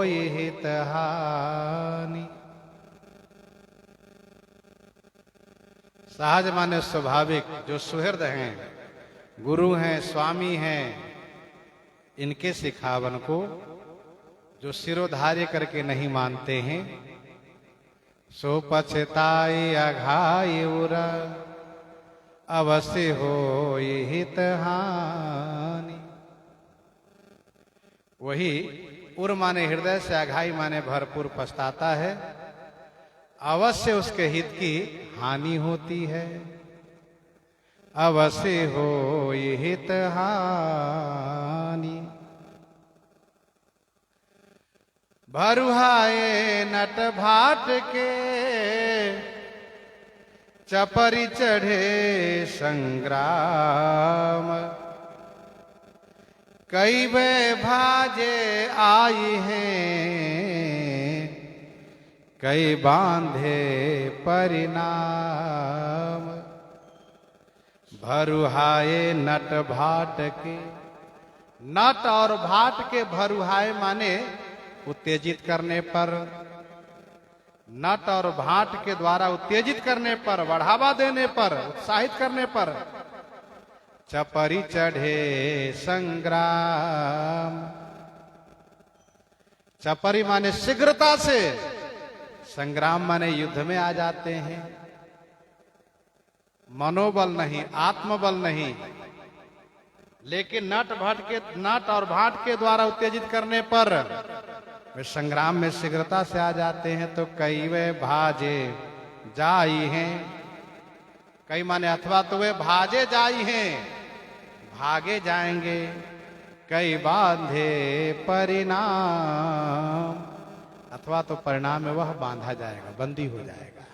हित हानि। सहज माने स्वाभाविक, जो सुहृद हैं, गुरु हैं, स्वामी हैं, इनके सिखावन को जो सिरोधार्य करके नहीं मानते हैं, सो पछताई अघाई उरा अवश्य हो हित हानि। वही उर माने हृदय से, अघाई माने भरपूर पछताता है, अवश्य उसके हित की हानि होती है। अवश्य हो हित हानि। भरुहाए नट भाट के चपरी चढ़े संग्राम। कई वे भाजे आई हैं, कई बांधे परिणाम। भरुहाए नट भाट के, नट और भाट के भरुहाए माने उत्तेजित करने पर, नट और भाट के द्वारा उत्तेजित करने पर, बढ़ावा देने पर, उत्साहित करने पर, चपरी चढ़े संग्राम। चपरी माने शीघ्रता से, संग्राम माने युद्ध में आ जाते हैं। मनोबल नहीं, आत्मबल नहीं, लेकिन नट और भाट के द्वारा उत्तेजित करने पर वे संग्राम में शीघ्रता से आ जाते हैं। तो कई वे भाजे जाई हैं, कई माने अथवा तो वे भाजे जाई हैं, भागे जाएंगे। कई बांधे परिणाम, अथवा तो परिणाम में वह बांधा जाएगा, बंदी हो जाएगा।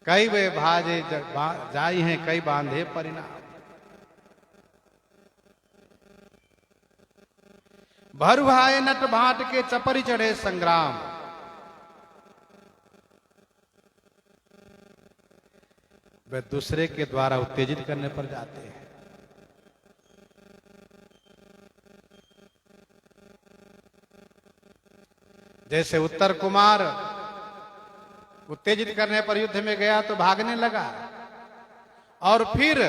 कई वे भाजे जाई हैं, कई बांधे परिणाम। भरुहाए नट भाट के चपरी चढ़े संग्राम। वे दूसरे के द्वारा उत्तेजित करने पर जाते हैं। जैसे उत्तर कुमार उत्तेजित करने पर युद्ध में गया तो भागने लगा, और फिर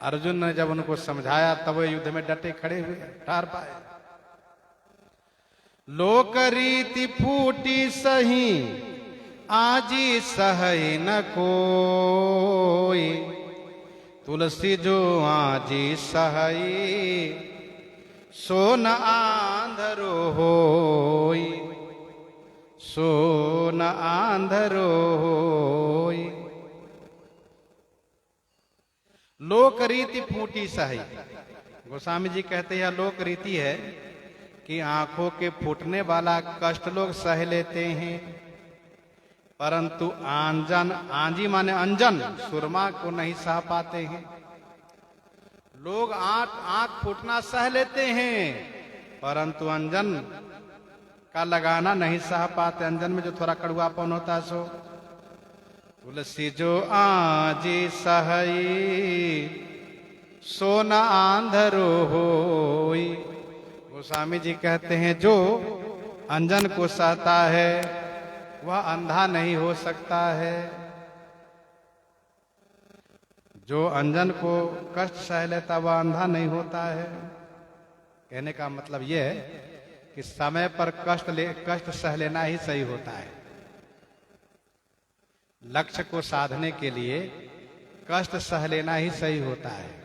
अर्जुन ने जब उनको समझाया तब वे युद्ध में डटे खड़े हुए, टार पाए। लोक रीति फूटी सही, आजी सहई न कोई। तुलसी जो आजी सहई, सो न आंधरो होई। सो न आंधरो होई। लोक रीति फूटी सही। गोस्वामी जी कहते हैं लोक रीति है कि आंखों के फूटने वाला कष्ट लोग सह लेते हैं, परंतु आंजन, आंजी माने अंजन, सुरमा को नहीं सह पाते हैं। लोग आंख फूटना सह लेते हैं, परंतु अंजन का लगाना नहीं सह पाते। अंजन में जो थोड़ा कड़वापन होता है सो। तुलसी जो आजी सहई, सो न आंधरो होई। गोस्वामी जी कहते हैं जो अंजन को सहता है वह अंधा नहीं हो सकता है। जो अंजन को कष्ट सह लेता वह अंधा नहीं होता है। कहने का मतलब यह है कि समय पर कष्ट सह लेना ही सही होता है। लक्ष्य को साधने के लिए कष्ट सह लेना ही सही होता है।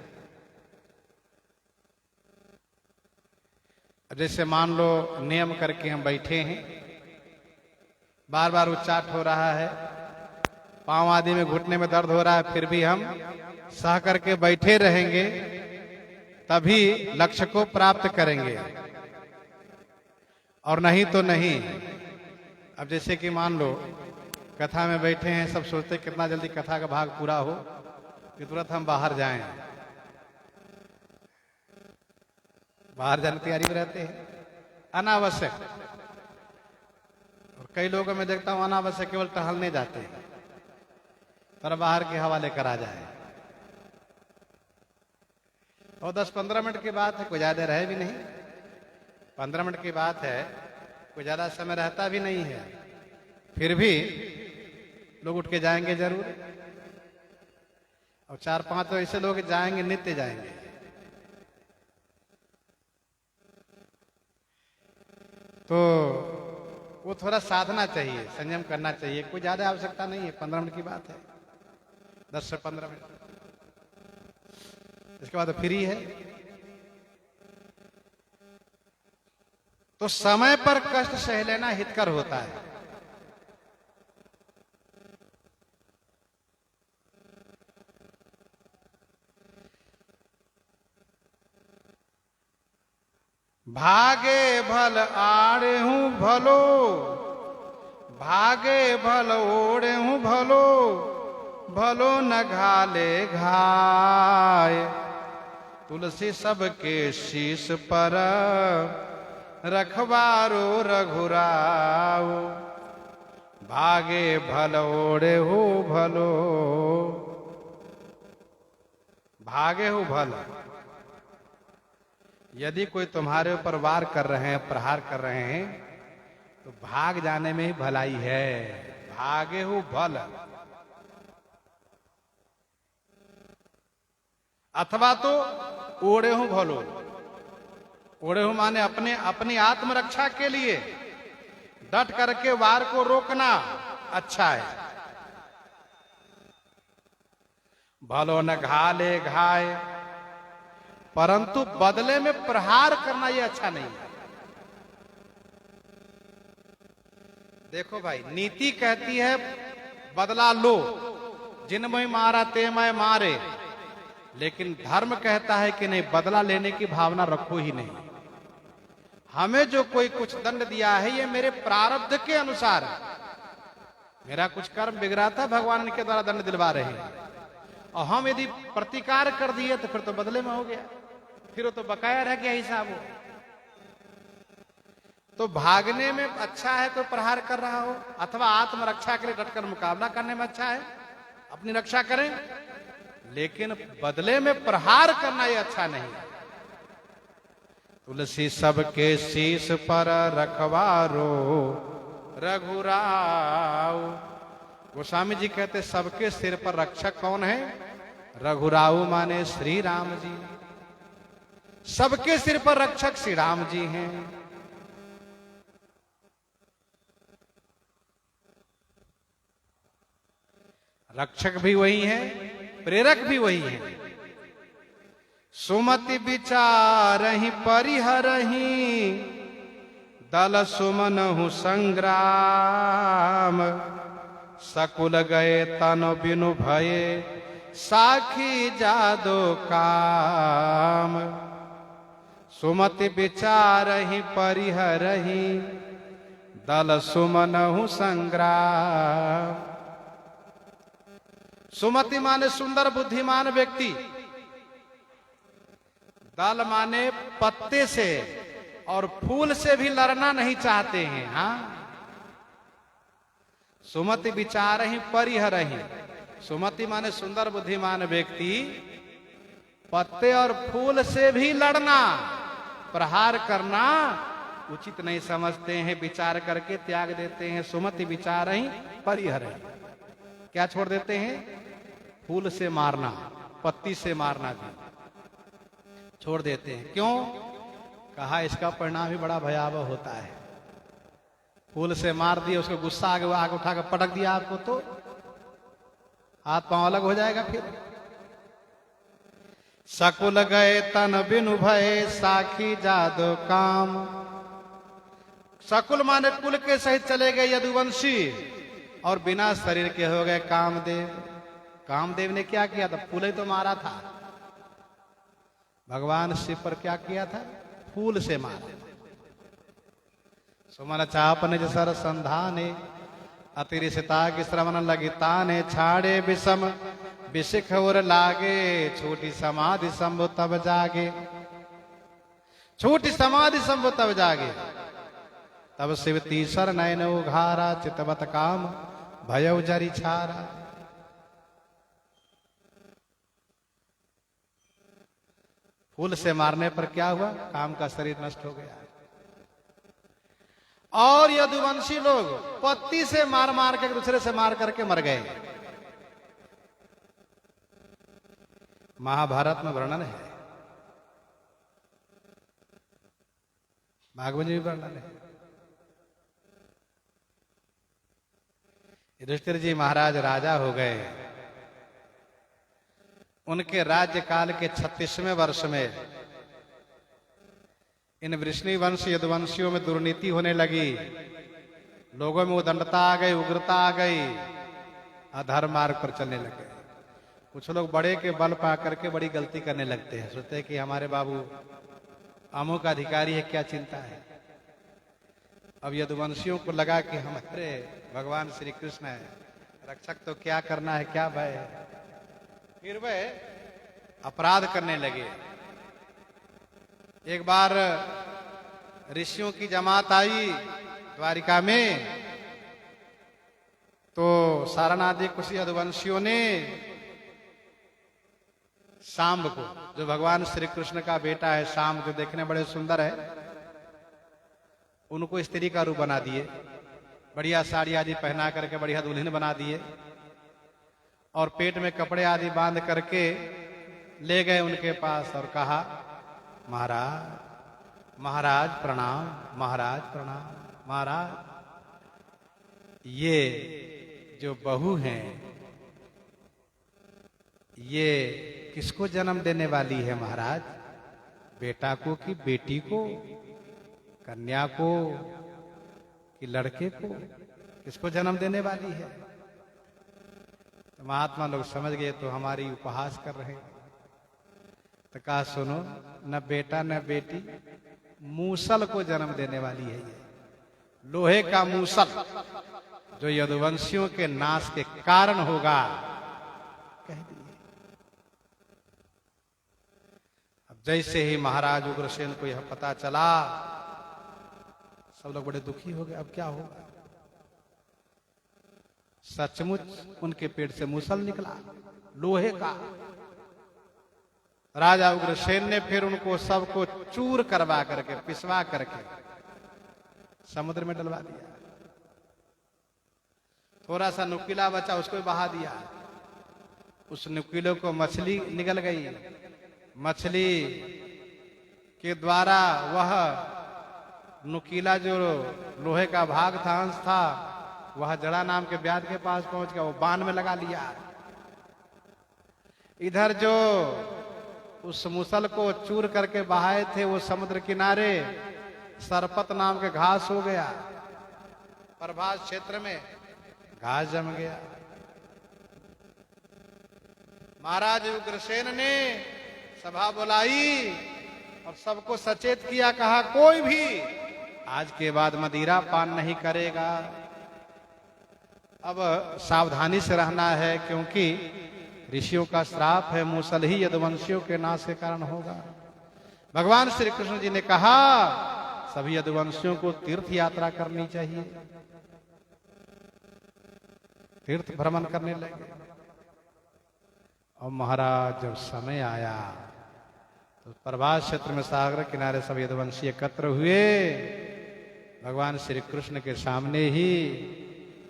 जैसे मान लो नियम करके हम बैठे हैं, बार बार उच्चाट हो रहा है, पांव आदि में घुटने में दर्द हो रहा है, फिर भी हम सह करके बैठे रहेंगे, तभी लक्ष्य को प्राप्त करेंगे, और नहीं तो नहीं। अब जैसे कि मान लो कथा में बैठे हैं, सब सोचते कितना जल्दी कथा का भाग पूरा हो कि तुरंत हम बाहर जाएं, बाहर जाने की तैयारी में रहते हैं अनावश्यक। और कई लोगों में देखता हूं अनावश्यक केवल टहलने जाते हैं, पर बाहर की हवा लेकर आ जाए। और 10-15 मिनट की बात है, कोई ज्यादा रहे भी नहीं। 15 मिनट की बात है, कोई ज्यादा समय रहता भी नहीं है, फिर भी लोग उठ के जाएंगे जरूर। और 4-5 तो ऐसे लोग जाएंगे, नित्य जाएंगे। तो वो थोड़ा साधना चाहिए, संयम करना चाहिए। कोई ज्यादा आवश्यकता नहीं है, 15 मिनट की बात है, 10 से 15 मिनट। इसके बाद फ्री है। तो समय पर कष्ट सह लेना हितकर होता है। भागे भल आड़े हूं भलो, भागे भल ओढ़े हूं भलो, भलो न घाले घाय। तुलसी सबके शीश पर रखवारो रघुराव। भागे भल ओढ़े हो भलो, भागे हो भल। यदि कोई तुम्हारे ऊपर वार कर रहे हैं, प्रहार कर रहे हैं, तो भाग जाने में ही भलाई है। भागे हो भल। अथवा तो ओढ़े हो भलो। ओढ़े हो माने अपनी आत्मरक्षा के लिए डट करके वार को रोकना अच्छा है। भलो न घाले घाय, परंतु बदले में प्रहार करना यह अच्छा नहीं है। देखो भाई, नीति कहती है बदला लो, जिन में मारा ते मैं मारे। लेकिन धर्म कहता है कि नहीं, बदला लेने की भावना रखो ही नहीं। हमें जो कोई कुछ दंड दिया है, ये मेरे प्रारब्ध के अनुसार है। मेरा कुछ कर्म बिगड़ा था, भगवान इनके द्वारा दंड दिलवा रहे हैं, और हम यदि प्रतिकार कर दिए तो फिर तो बदले में हो गया, फिर वो तो बकाया रह गया हिसाब हो। तो भागने में अच्छा है तो प्रहार कर रहा हो, अथवा आत्मरक्षा के लिए डटकर मुकाबला करने में अच्छा है, अपनी रक्षा करें। लेकिन बदले में प्रहार करना यह अच्छा नहीं। तुलसी सबके शीश पर रखवारो रघुराव। गोस्वामी जी कहते सबके सिर पर रक्षक कौन है? रघुराव माने श्री राम जी। सबके सिर पर रक्षक श्री राम जी हैं। रक्षक भी वही है, प्रेरक भी वही है। सुमति विचारहि परिहरहि, दल सुमनहु संग्राम। सकुल गए तन बिनु भये, साखी जादो काम। सुमति विचारहि परिहरहि, दल सुमनहु संग्राम। सुमति माने सुंदर बुद्धिमान व्यक्ति, दल माने पत्ते से और फूल से भी लड़ना नहीं चाहते हैं। हाँ, सुमति विचारहि परिहरहि। सुमति माने सुंदर बुद्धिमान व्यक्ति, पत्ते और फूल से भी लड़ना, प्रहार करना उचित नहीं समझते हैं, विचार करके त्याग देते हैं। सुमति विचारहि परिहरहि, क्या छोड़ देते हैं? फूल से मारना, पत्ती से मारना भी छोड़ देते हैं। क्यों? कहा इसका परिणाम भी बड़ा भयावह होता है। फूल से मार दिया, उसको गुस्सा आगे उठाकर पटक दिया आपको, तो हाथ पांव अलग हो जाएगा। फिर सकुल गए तन बिनु भय, साखी जादो काम। सकुल माने कुल के सहित चले गए यदुवंशी, और बिना शरीर के हो गए कामदेव। कामदेव ने क्या किया था? फूल ही तो मारा था। भगवान शिव पर क्या किया था? फूल से मारा। सुमन चाप निज सर संधाने, अतिरिसिता की श्रवण लगिता ने। छाड़े विषम विशिख और लागे, छोटी समाधि संभु तब जागे। छोटी समाधि संभु तब जागे। तब शिव तीसर नयन उघारा, चितवत काम भयउ जरि छारा। फूल से मारने पर क्या हुआ? काम का शरीर नष्ट हो गया। और यदुवंशी लोग पत्ती से मार मार के, एक दूसरे से मार करके मर गए। महाभारत में वर्णन है, भागवत में भी वर्णन है। युधिष्ठिर जी महाराज राजा हो गए। उनके राज्य काल के 36वें वर्ष में इन वृष्णि वंश यदुवंशियों में दुर्नीति होने लगी। लोगों में उदंडता आ गई, उग्रता आ गई, अधर्म मार्ग पर चलने लगे। कुछ लोग बड़े के बल पा करके बड़ी गलती करने लगते हैं, सोचते हैं कि हमारे बाबू अमुक अधिकारी है, क्या चिंता है। अब यदुवंशियों को लगा कि हमारे भगवान श्री कृष्ण है रक्षक, तो क्या करना है, क्या भय है। फिर वे अपराध करने लगे। एक बार ऋषियों की जमात आई द्वारिका में, तो सारनादि कुछ यदुवंशियों ने शाम्ब को, जो भगवान श्री कृष्ण का बेटा है, शाम्ब जो देखने बड़े सुंदर है, उनको स्त्री का रूप बना दिए। बढ़िया साड़ी आदि पहना करके बढ़िया दुल्हन बना दिए और पेट में कपड़े आदि बांध करके ले गए उनके पास और कहा, महाराज महाराज प्रणाम, महाराज प्रणाम। महाराज, ये जो बहू हैं ये किसको जन्म देने वाली है महाराज? बेटा को कि बेटी को, कन्या को कि लड़के को, किसको जन्म देने वाली है? तो महात्मा लोग समझ गए तो हमारी उपहास कर रहे हैं। तो कहा, सुनो, न बेटा न बेटी, मूसल को जन्म देने वाली है ये, लोहे का मूसल, जो यदुवंशियों के नाश के कारण होगा, कह दिए। अब जैसे ही महाराज उग्रसेन को यह पता चला, सब लोग बड़े दुखी हो गए। अब क्या होगा? सचमुच उनके पेट से मूसल निकला लोहे का। राजा उग्रसेन ने फिर उनको सबको चूर करवा करके, पिसवा करके समुद्र में डलवा दिया। थोड़ा सा नुकीला बचा, उसको बहा दिया। उस नुकीले को मछली निगल गई। मछली के द्वारा वह नुकीला जो लोहे का भाग था, अंश था, वह जड़ा नाम के व्याध के पास पहुंच गया। वो बाण में लगा लिया। इधर जो उस मुसल को चूर करके बहाए थे, वो समुद्र किनारे सरपत नाम के घास हो गया। प्रभास क्षेत्र में घास जम गया। महाराज उग्रसेन ने सभा बुलाई और सबको सचेत किया। कहा, कोई भी आज के बाद मदिरा पान नहीं करेगा। अब सावधानी से रहना है, क्योंकि ऋषियों का श्राप है, मूसल ही यदुवंशियों के नाश के कारण होगा। भगवान श्री कृष्ण जी ने कहा, सभी यदुवंशियों को तीर्थ यात्रा करनी चाहिए। तीर्थ भ्रमण करने लगे। और महाराज जब समय आया तो प्रभास क्षेत्र में सागर किनारे सब यदुवंशी एकत्र हुए। भगवान श्री कृष्ण के सामने ही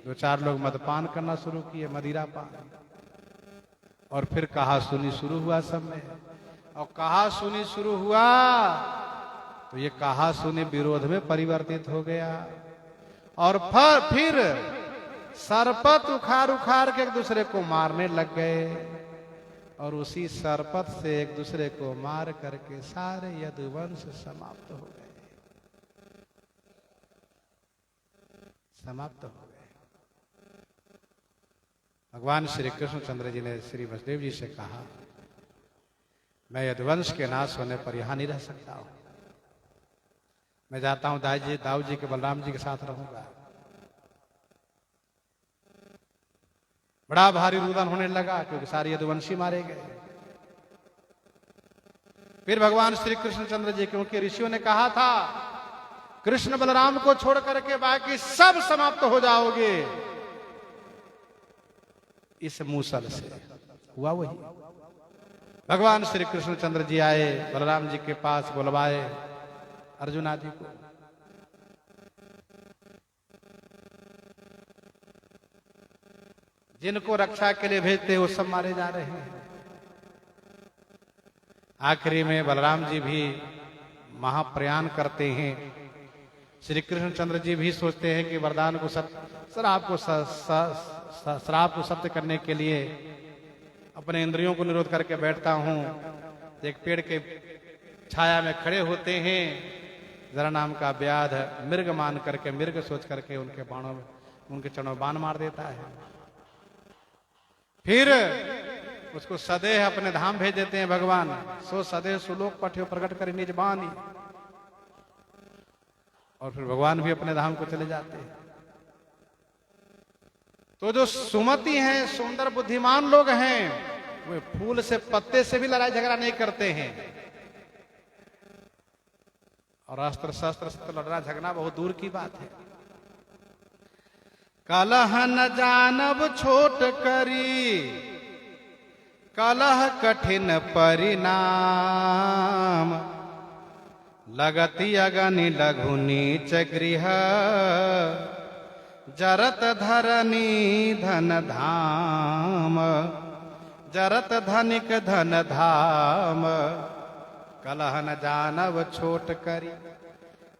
दो चार लोग मदपान करना शुरू किए, मदिरा पान। और फिर कहा सुनी शुरू हुआ सब में। और कहा सुनी शुरू हुआ तो ये कहा सुनी विरोध में परिवर्तित हो गया। और फिर सरपत उखाड़ उखाड़ के एक दूसरे को मारने लग गए। और उसी सरपत से एक दूसरे को मार करके सारे यदुवंश समाप्त हो गए, समाप्त हो गए। भगवान श्री कृष्णचंद्र जी ने श्री वसुदेव जी से कहा, मैं यदुवंश के नाश होने पर यहां नहीं रह सकता हूं। मैं जाता हूं दाऊ जी के बलराम जी के साथ रहूंगा। बड़ा भारी रुदन होने लगा, क्योंकि सारे यदुवंशी मारे गए। फिर भगवान श्री कृष्णचंद्र जी, क्योंकि ऋषियों ने कहा था कृष्ण बलराम को छोड़ करके बाकी सब समाप्त हो जाओगे, इस मूसल से हुआ वही। भगवान श्री कृष्णचंद्र जी आए, बलराम जी के पास बुलवाए अर्जुन आदि को। जिनको रक्षा के लिए भेजते वो सब मारे जा रहे हैं। आखिरी में बलराम जी भी महाप्रयाण करते हैं। श्री कृष्णचंद्र जी भी सोचते हैं कि वरदान को श्राप को सत्य करने के लिए अपने इंद्रियों को निरोध करके बैठता हूं। एक पेड़ के छाया में खड़े होते हैं। जरा नाम का व्याध मृग मान करके, मृग सोच करके उनके बाणों में, उनके चरणों बाण मार देता है। फिर उसको सदैव अपने धाम भेज देते हैं भगवान। सो सदैव सुलोक पठ्यो प्रकट कर निज बानी। और फिर भगवान भी अपने धाम को चले जाते हैं। तो जो सुमति हैं, सुंदर बुद्धिमान लोग हैं, वे फूल से पत्ते से भी लड़ाई झगड़ा नहीं करते हैं। और अस्त्र शस्त्र से तो लड़ना झगड़ा बहुत दूर की बात है। कलह न जानब छोट करी, कलह कठिन परिणाम। लगति अगनि लघु नीच गृह, जरत धरनी धन धाम। जरत धनिक धन धाम, कलह न जानब छोट करी।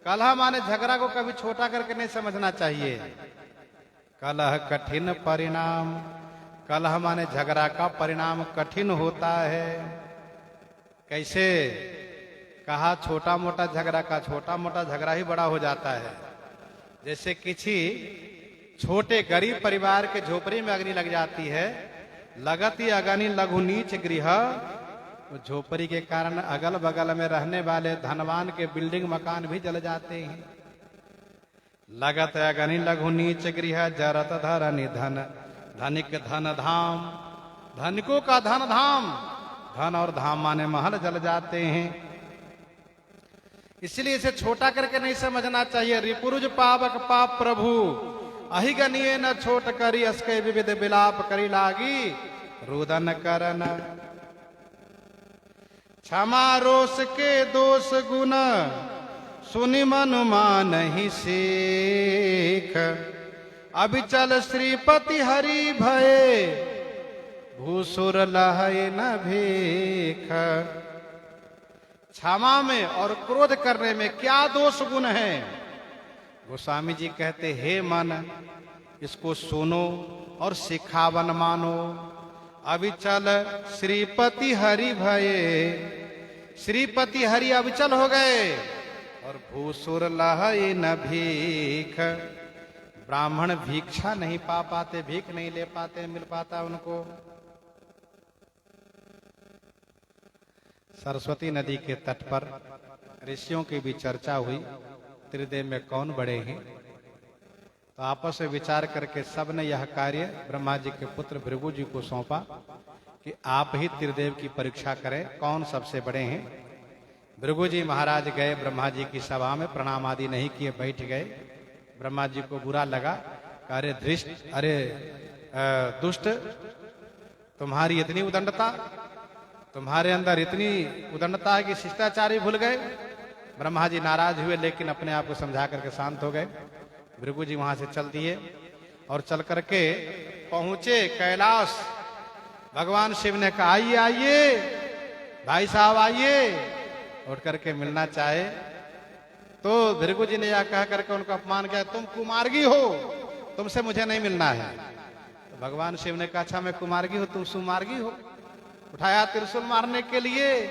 कलह माने झगड़ा को कभी छोटा करके नहीं समझना चाहिए। कलह कठिन परिणाम, कलह माने झगड़ा का परिणाम कठिन होता है। कैसे? कहा छोटा मोटा झगड़ा का छोटा मोटा झगड़ा ही बड़ा हो जाता है। जैसे किसी छोटे गरीब परिवार के झोपड़ी में अग्नि लग जाती है। लगती अग्नि लघु नीच गृह, तो झोपड़ी के कारण अगल बगल में रहने वाले धनवान के बिल्डिंग मकान भी जल जाते हैं। लगत अग्नि लघु नीच गृह, जरत धरनी धन धनिक धन धाम। धनिकों का धन धाम, धन और धाम माने महल जल जाते हैं। इसलिए इसे छोटा करके नहीं समझना चाहिए। रिपुरुज पावक पाप प्रभु, अहिगनिये न छोट करी। अस्के विविध विलाप करी लागी, रुदन करन। क्षमा रोष के दोष गुण, सुनि मनु मानहि सीख। अबिचल श्रीपति हरि भये, भूसुर लहै न भीख। क्षमा में और क्रोध करने में क्या दोष गुण है? गोस्वामी जी कहते, हे मन, इसको सुनो और सिखावन मानो। अविचल श्रीपति हरि भये, श्रीपति हरि अविचल हो गए। और भूसुर लहै न भीख, ब्राह्मण भिक्षा नहीं पा पाते, भीख नहीं ले पाते, मिल पाता उनको। सरस्वती नदी के तट पर ऋषियों की भी चर्चा हुई, त्रिदेव में कौन बड़े हैं। तो आपस में विचार करके सबने यह कार्य ब्रह्मा जी के पुत्र भृगु जी को सौंपा कि आप ही त्रिदेव की परीक्षा करें, कौन सबसे बड़े हैं। भृगु जी महाराज गए ब्रह्मा जी की सभा में, प्रणाम आदि नहीं किए, बैठ गए। ब्रह्मा जी को बुरा लगा, अरे धृष्ट, अरे दुष्ट, तुम्हारी इतनी उदंडता, तुम्हारे अंदर इतनी उदंडता है कि शिष्टाचार भूल गए। ब्रह्मा जी नाराज हुए, लेकिन अपने आप को समझा करके शांत हो गए। भृगु जी वहां से चल दिए और चल करके पहुंचे कैलाश। भगवान शिव ने कहा, आइए आइए भाई साहब आइए, उठ करके मिलना चाहे। तो भृगु जी ने यह कह करके उनको अपमान किया, तुम कुमार्गी हो, तुमसे मुझे नहीं मिलना है। तो भगवान शिव ने कहा, अच्छा मैं कुमार्गी हूं, तुम सुमार्गी हो। उठाया त्रिशूल मारने के लिए,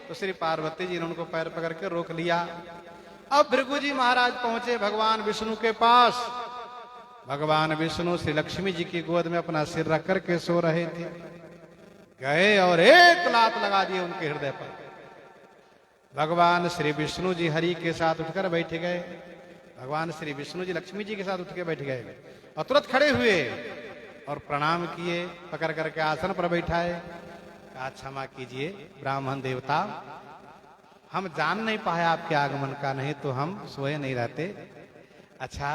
तो श्री पार्वती जी ने उनको पैर पकड़ के रोक लिया। अब भृगु जी महाराज पहुंचे भगवान विष्णु के पास। भगवान विष्णु श्री लक्ष्मी जी की गोद में अपना सिर रख करके सो रहे थे। गए और एक लात लगा दिए उनके हृदय पर। भगवान श्री विष्णु जी हरि के साथ उठकर बैठ गए। भगवान श्री विष्णु जी लक्ष्मी जी के साथ उठ के बैठ गए और तुरंत खड़े हुए और प्रणाम किए, पकड़ करके आसन पर बैठाए। कहा, क्षमा कीजिए ब्राह्मण देवता, हम जान नहीं पाए आपके आगमन का, नहीं तो हम सोए नहीं रहते। अच्छा,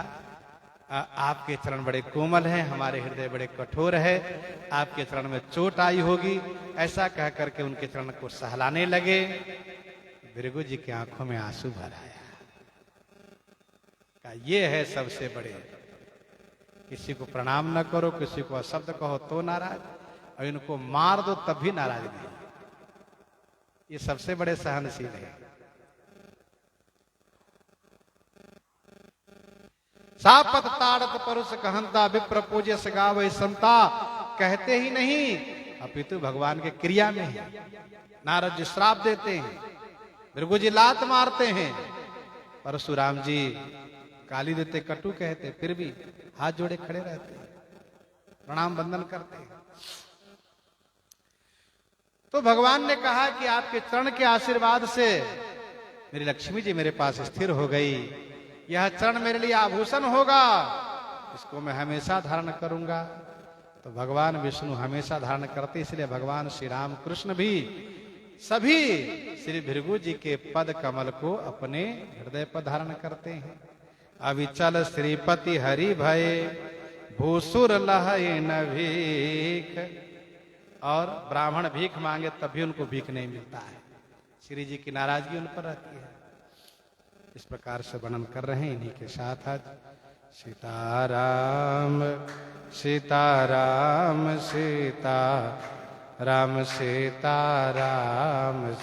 आपके चरण बड़े कोमल हैं, हमारे हृदय बड़े कठोर है, आपके चरण में चोट आई होगी। ऐसा कह करके उनके चरण को सहलाने लगे। भृगु जी की आंखों में आंसू भर आया। कहा ये है सबसे बड़े, किसी को प्रणाम न करो, किसी को अशब्द कहो तो नाराज, और इनको मार दो तब भी नाराज नहीं। ये सबसे बड़े सहनशील है। सापत ताड़त परुष कहंता विप्र पूज्य सगावै संता, कहते ही नहीं अपितु भगवान के क्रिया में है। नारद जी श्राप देते हैं, भृगु जी लात मारते हैं, परशुराम जी गाली देते, कटु कहते, फिर भी हाथ जोड़े खड़े रहते हैं, प्रणाम बंदन करते हैं। तो भगवान ने कहा कि आपके चरण के आशीर्वाद से मेरी लक्ष्मी जी मेरे पास स्थिर हो गई। यह चरण मेरे लिए आभूषण होगा, इसको मैं हमेशा धारण करूंगा। तो भगवान विष्णु हमेशा धारण करते, इसलिए भगवान श्री राम कृष्ण भी सभी श्री भृगु जी के पद कमल को अपने हृदय पर धारण करते हैं। अविचल श्रीपति हरि भये भूसुर लहै न भीख। और ब्राह्मण भीख मांगे तब भी उनको भीख नहीं मिलता है, श्री जी की नाराजगी उन पर रहती है। इस प्रकार से वर्णन कर रहे हैं। इन्हीं के साथ आज सीताराम सीताराम सीताराम सीताराम।